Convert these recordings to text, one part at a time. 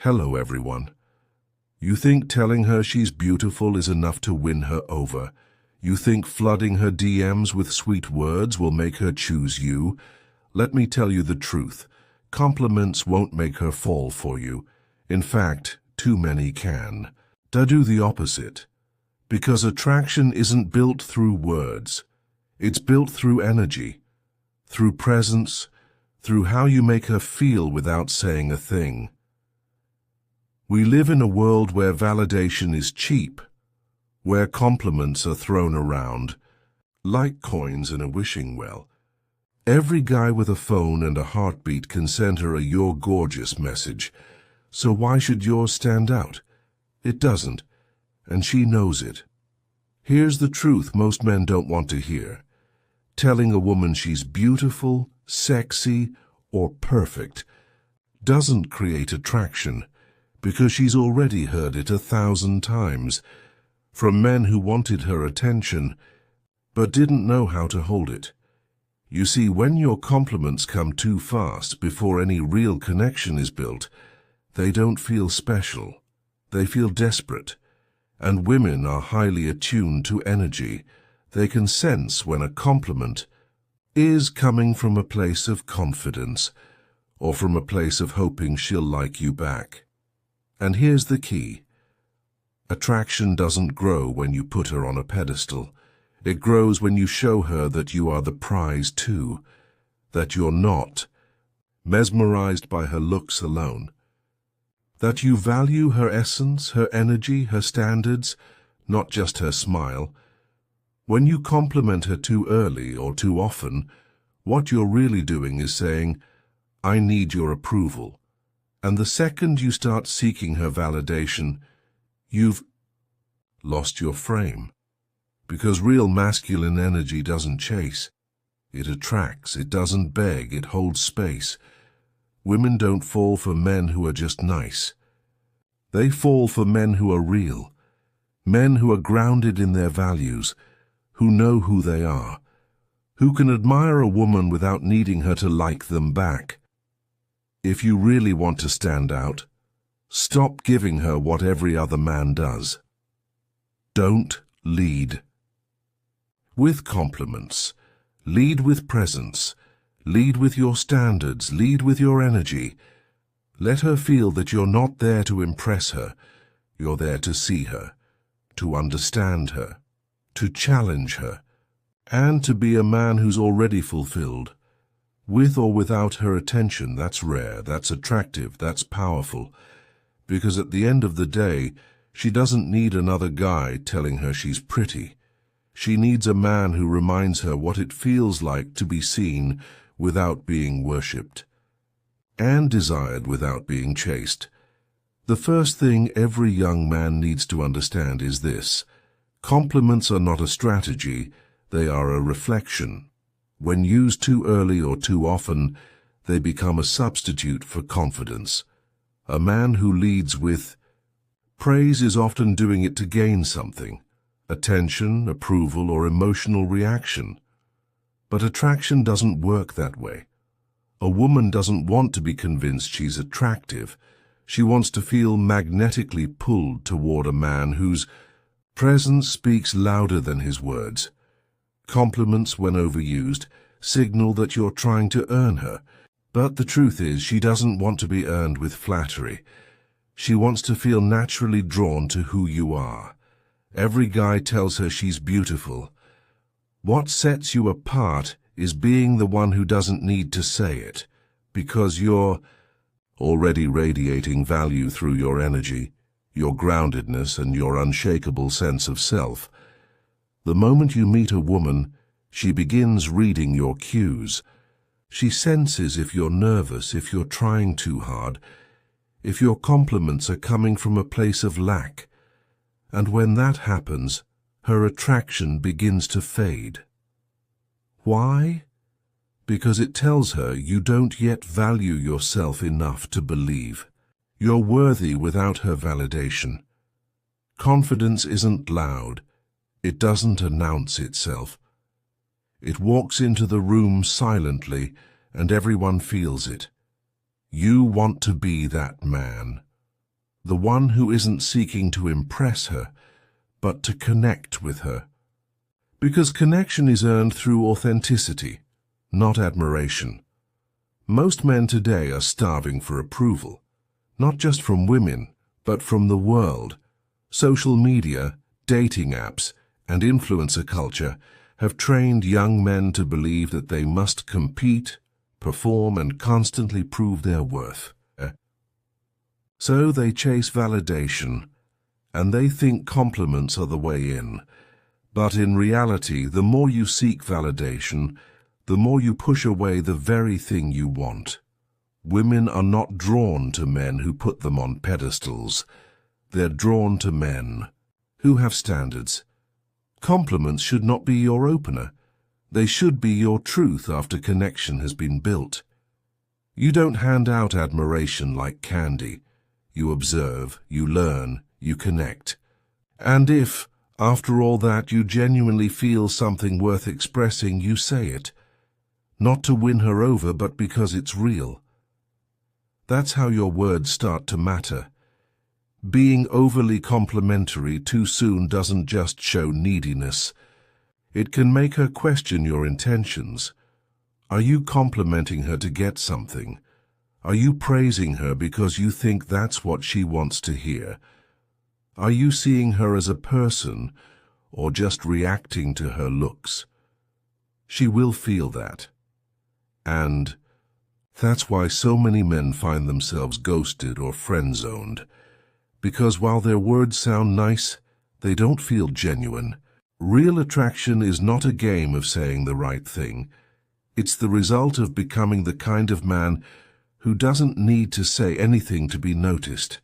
Hello, everyone. You think telling her she's beautiful is enough to win her over? You think flooding her DMs with sweet words will make her choose you? Let me tell you the truth. Compliments won't make her fall for you. In fact, too many can. Do the opposite. Because attraction isn't built through words. It's built through energy, through presence, through how you make her feel without saying a thing. We live in a world where validation is cheap, where compliments are thrown around, like coins in a wishing well. Every guy with a phone and a heartbeat can send her a "you're gorgeous" message, so why should yours stand out? It doesn't, and she knows it. Here's the truth most men don't want to hear. Telling a woman she's beautiful, sexy, or perfect doesn't create attraction, because she's already heard it 1,000 times, from men who wanted her attention, but didn't know how to hold it. You see, when your compliments come too fast before any real connection is built, they don't feel special. They feel desperate. And women are highly attuned to energy. They can sense when a compliment is coming from a place of confidence or from a place of hoping she'll like you back. And here's the key. Attraction doesn't grow when you put her on a pedestal. It grows when you show her that you are the prize too, that you're not mesmerized by her looks alone, that you value her essence, her energy, her standards, not just her smile. When you compliment her too early or too often, what you're really doing is saying, "I need your approval." And the second you start seeking her validation, you've lost your frame. Because real masculine energy doesn't chase. It attracts, it doesn't beg, it holds space. Women don't fall for men who are just nice. They fall for men who are real, men who are grounded in their values, who know who they are, who can admire a woman without needing her to like them back. If you really want to stand out, stop giving her what every other man does. Don't lead with compliments. Lead with presence. Lead with your standards. Lead with your energy. Let her feel that you're not there to impress her. You're there to see her, to understand her, to challenge her, and to be a man who's already fulfilled. With or without her attention, that's rare, that's attractive, that's powerful. Because at the end of the day, she doesn't need another guy telling her she's pretty. She needs a man who reminds her what it feels like to be seen without being worshipped, and desired without being chased. The first thing every young man needs to understand is this: compliments are not a strategy, they are a reflection. When used too early or too often, they become a substitute for confidence. A man who leads with praise is often doing it to gain something: attention, approval, or emotional reaction. But attraction doesn't work that way. A woman doesn't want to be convinced she's attractive. She wants to feel magnetically pulled toward a man whose presence speaks louder than his words. Compliments, when overused, signal that you're trying to earn her. But the truth is, she doesn't want to be earned with flattery. She wants to feel naturally drawn to who you are. Every guy tells her she's beautiful. What sets you apart is being the one who doesn't need to say it, because you're already radiating value through your energy, your groundedness, and your unshakable sense of self. The moment you meet a woman, she begins reading your cues. She senses if you're nervous, if you're trying too hard, if your compliments are coming from a place of lack. And when that happens, her attraction begins to fade. Why? Because it tells her you don't yet value yourself enough to believe you're worthy without her validation. Confidence isn't loud. It doesn't announce itself. It walks into the room silently, and everyone feels it. You want to be that man. the one who isn't seeking to impress her, but to connect with her. Because connection is earned through authenticity, not admiration. Most men today are starving for approval, not just from women, but from the world. Social media, dating apps, and influencer culture have trained young men to believe that they must compete, perform, and constantly prove their worth. So they chase validation, and they think compliments are the way in. But in reality, the more you seek validation, the more you push away the very thing you want. Women are not drawn to men who put them on pedestals. They're drawn to men who have standards. Compliments should not be your opener. They should be your truth after connection has been built. You don't hand out admiration like candy. You observe, you learn, you connect. And if, after all that, you genuinely feel something worth expressing, you say it. Not to win her over, but because it's real. That's how your words start to matter. Being overly complimentary too soon doesn't just show neediness. It can make her question your intentions. Are you complimenting her to get something? Are you praising her because you think that's what she wants to hear? Are you seeing her as a person or just reacting to her looks? She will feel that. And that's why so many men find themselves ghosted or friend-zoned. Because while their words sound nice, they don't feel genuine. Real attraction is not a game of saying the right thing. It's the result of becoming the kind of man who doesn't need to say anything to be noticed.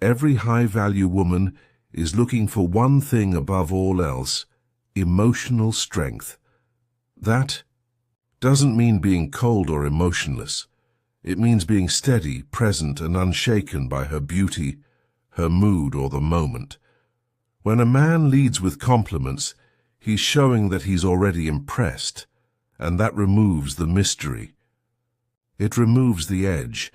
Every high-value woman is looking for one thing above all else: emotional strength. That doesn't mean being cold or emotionless. It means being steady, present, and unshaken by her beauty, her mood, or the moment. When a man leads with compliments, he's showing that he's already impressed, and that removes the mystery. It removes the edge.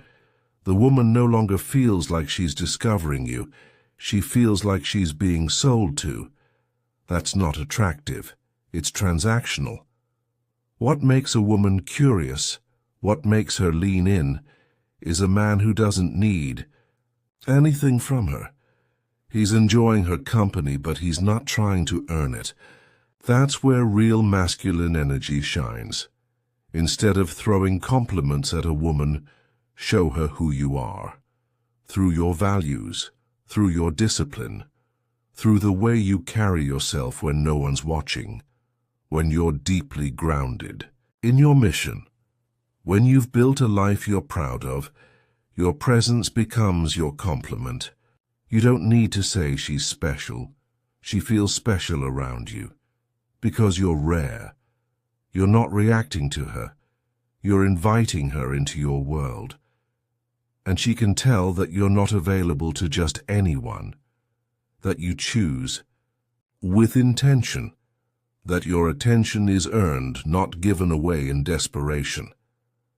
The woman no longer feels like she's discovering you. She feels like she's being sold to. That's not attractive. It's transactional. What makes a woman curious, what makes her lean in, is a man who doesn't need anything from her. He's enjoying her company, but he's not trying to earn it. That's where real masculine energy shines. Instead of throwing compliments at a woman, show her who you are. Through your values, through your discipline, through the way you carry yourself when no one's watching, when you're deeply grounded in your mission. When you've built a life you're proud of, your presence becomes your compliment. You don't need to say she's special. She feels special around you. Because you're rare. You're not reacting to her. You're inviting her into your world. And she can tell that you're not available to just anyone. That you choose, with intention, that your attention is earned, not given away in desperation.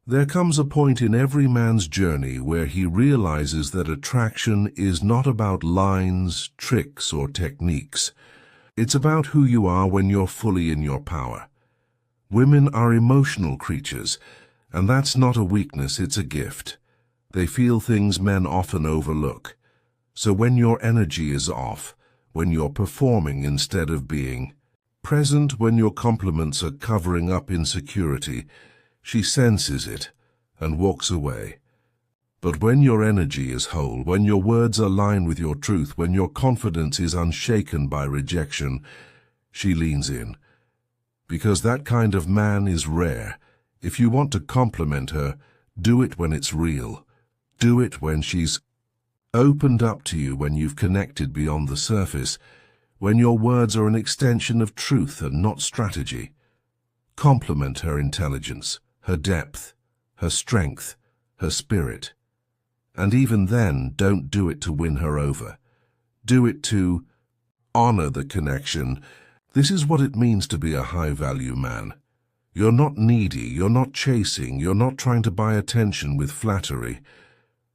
There comes a point in every man's journey where he realizes that attraction is not about lines, tricks, or techniques. It's about who you are when you're fully in your power. Women are emotional creatures, and that's not a weakness, it's a gift. They feel things men often overlook. So when your energy is off, when you're performing instead of being present, when your compliments are covering up insecurity, she senses it and walks away. But when your energy is whole, when your words align with your truth, when your confidence is unshaken by rejection, she leans in. Because that kind of man is rare. If you want to compliment her, do it when it's real. Do it when she's opened up to you, when you've connected beyond the surface, when your words are an extension of truth and not strategy. Compliment her intelligence, her depth, her strength, her spirit. And even then, don't do it to win her over. Do it to honor the connection. This is what it means to be a high-value man. You're not needy, you're not chasing, you're not trying to buy attention with flattery.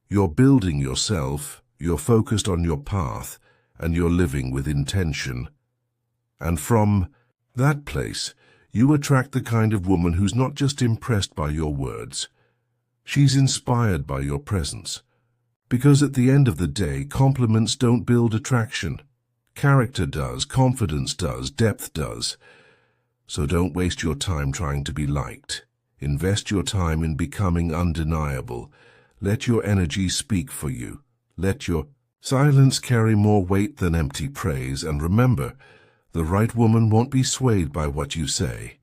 You're building yourself, You're focused on your path, and you're living with intention. And from that place, you attract the kind of woman who's not just impressed by your words. She's inspired by your presence. Because at the end of the day, compliments don't build attraction. Character does, confidence does, depth does. So don't waste your time trying to be liked. Invest your time in becoming undeniable. Let your energy speak for you. Let your silence carry more weight than empty praise, and remember, the right woman won't be swayed by what you say.